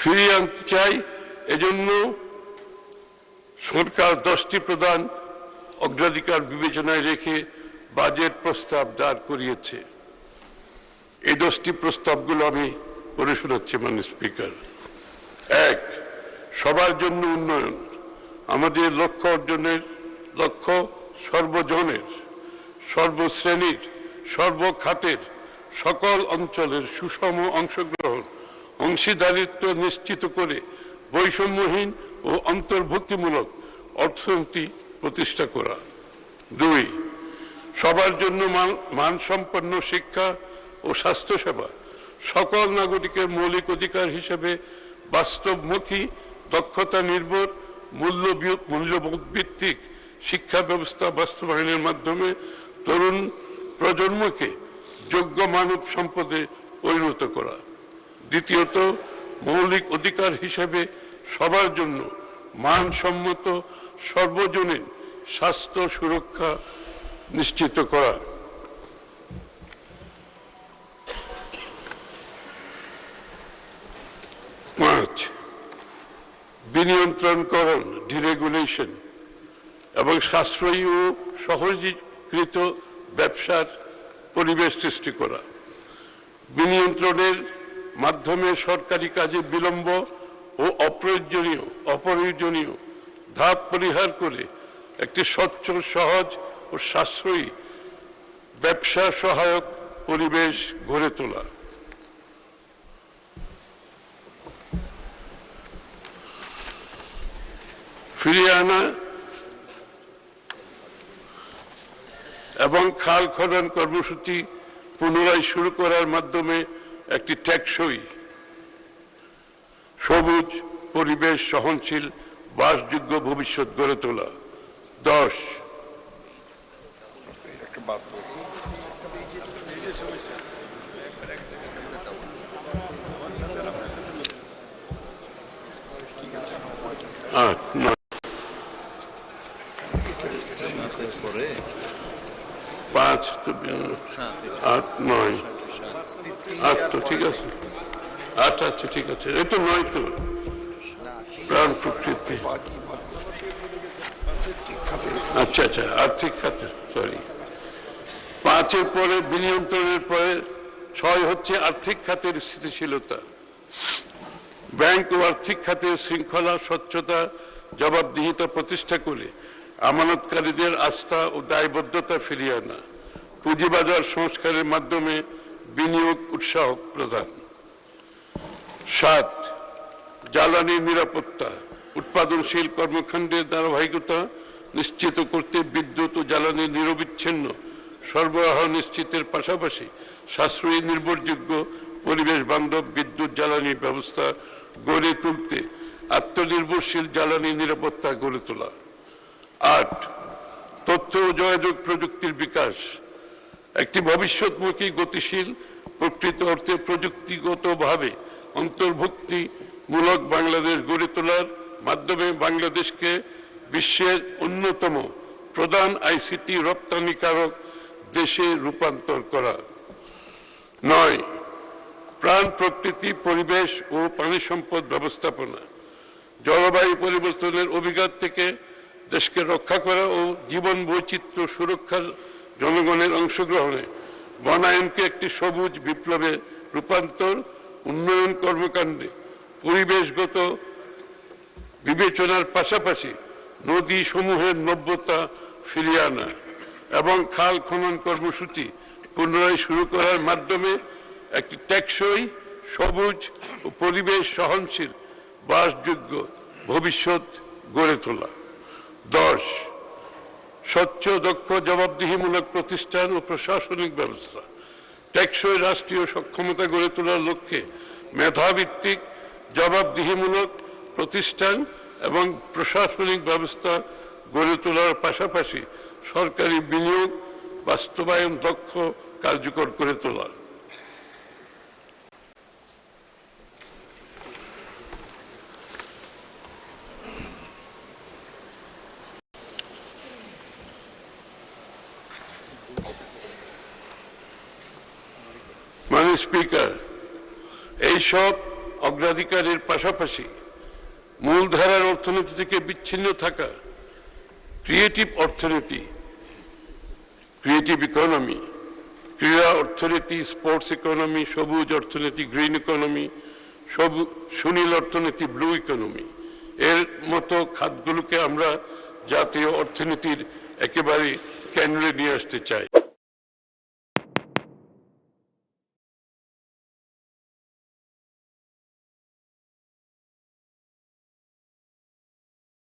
ফিরিয়ে আনতে চাই। এজন্য সরকার 10টি প্রধান অগ্রাধিকার বিবেচনায় রেখে বাজেট প্রস্তাব দাঁড় করিয়েছে। এই 10টি প্রস্তাবগুলো আমি পড়ে শোনাচ্ছি মাননীয় স্পিকার। 1, সবার জন্য উন্নয়ন। আমাদের লক্ষ্য অর্জনের লক্ষ্য সর্বজনের, সর্বশ্রেণীর, সর্বখাতের, সকল অঞ্চলের সুষম অংশগ্রহণ, অংশীদারিত্ব নিশ্চিত করে বৈষম্যহীন ও অন্তর্ভুক্তিমূলক অর্থনীতি প্রতিষ্ঠা করা। 2, সবার জন্য মানসম্পন্ন শিক্ষা ও স্বাস্থ্যসেবা সকল নাগরিকের মৌলিক অধিকার হিসেবে বাস্তবমুখী, দক্ষতা নির্ভর, মূল্যবোধ ভিত্তিক শিক্ষা ব্যবস্থা বাস্তবায়নের মাধ্যমে তরুণ প্রজন্মকে যোগ্য মানব সম্পদে পরিণত করা। দ্বিতীয়ত, মৌলিক অধিকার হিসেবে সবার জন্য মানসম্মত সর্বজনীন স্বাস্থ্য সুরক্ষা নিশ্চিত করা। 5, বিনিয়ন্ত্রণকরণ, ডিরেগুলেশন এবং সাশ্রয়ী ও সহজীকৃত ব্যবসার পরিবেশ সৃষ্টি করা। বিনিয়ন্ত্রণের মাধ্যমে সরকারি কাজে বিলম্ব ও অপ্রয়োজনীয় ধাপ পরিহার করে একটি স্বচ্ছ, সহজ ও সাশ্রয়ী ব্যবসা সহায়ক পরিবেশ গড়ে তোলা। ফিরিয়ে আনা এবং খাল খনন কর্মসূচি পুনরায় শুরু করার মাধ্যমে একটি টেকসই, সবুজ, পরিবেশ সহনশীল, বাসযোগ্য ভবিষ্যৎ গড়ে তোলা। 10, ঠিক আছে। 8, আচ্ছা ঠিক আছে, এই তো 9 তো প্রাণ প্রকৃতি, আচ্ছা আচ্ছা আর্থিক খাতে, সরি। 5 পরে বিনিয়ন্ত্রণের পরে 6 হচ্ছে আর্থিক খাতের স্থিতিশীলতা। ব্যাংক ও আর্থিক খাতের শৃঙ্খলা, স্বচ্ছতা, জবাবদিহিতা প্রতিষ্ঠা করে আমানতকারীদের আস্থা ও দায়বদ্ধতা ফিরিয়ে আনা। পুঁজিবাজার সংস্কারের মাধ্যমে বিনিয়োগ উৎসাহ প্রদান। 7, জ্বালানি নিরাপত্তা, উৎপাদনশীল কর্মকাণ্ডের ধারাবাহিকতা নিশ্চিত করতে বিদ্যুৎ ও জ্বালানি নিরবিচ্ছিন্ন সরবরাহ নিশ্চিতের পাশাপাশি সাশ্রয়ী, নির্ভরযোগ্য, পরিবেশ বান্ধব বিদ্যুৎ জ্বালানি ব্যবস্থা গড়ে তুলতে আত্মনির্ভরশীল জ্বালানি নিরাপত্তা গড়ে তোলা। 8, তথ্য ও যোগাযোগ প্রযুক্তির বিকাশ, একটি ভবিষ্যৎমুখী, গতিশীল, প্রকৃত অর্থে প্রযুক্তিগতভাবে অন্তর্ভুক্তিমূলক বাংলাদেশ গড়ে তোলার মাধ্যমে বাংলাদেশকে বিশ্বের অন্যতম প্রধান আইসিটি রপ্তানিকারক দেশে রূপান্তর করা। 9, প্রাণ প্রকৃতি, পরিবেশ ও পানি সম্পদ ব্যবস্থাপনা, জলবায়ু পরিবর্তনের অভিঘাত থেকে দেশকে রক্ষা করা ও জীবন বৈচিত্র্য সুরক্ষার জনগণের অংশগ্রহণে বনায়নকে একটি সবুজ বিপ্লবে রূপান্তর, উন্নয়ন কর্মকাণ্ডে পরিবেশগত বিবেচনার পাশাপাশি নদী সমূহের নব্যতা ফিরিয়ে আনা এবং খাল খনন কর্মসূচি পুনরায় শুরু করার মাধ্যমে একটি টেকসই, সবুজ ও পরিবেশ সহনশীল, বাসযোগ্য ভবিষ্যৎ গড়ে তোলা। 10, স্বচ্ছ, দক্ষ, জবাবদিহিমূলক প্রতিষ্ঠান ও প্রশাসনিক ব্যবস্থা, টেকসই রাষ্ট্রীয় সক্ষমতা গড়ে তোলার লক্ষ্যে মেধাভিত্তিক, জবাবদিহিমূলক প্রতিষ্ঠান এবং প্রশাসনিক ব্যবস্থা গড়ে তোলার পাশাপাশি সরকারি বিনিয়োগ বাস্তবায়ন দক্ষ, কার্যকর করে তোলা। মাননীয় স্পিকার, এইসব অগ্রাধিকারের পাশাপাশি মূলধারার অর্থনীতি থেকে বিচ্ছিন্ন থাকা ক্রিয়েটিভ অর্থনীতি, ক্রিয়েটিভ ইকোনমি, ক্রীড়া অর্থনীতি, স্পোর্টস ইকোনমি, সবুজ অর্থনীতি, গ্রিন ইকোনমি, সুনীল অর্থনীতি, ব্লু ইকোনমি, এর মতো খাতগুলোকে আমরা জাতীয় অর্থনীতির একেবারে কেন্দ্রে নিয়ে আসতে চাই।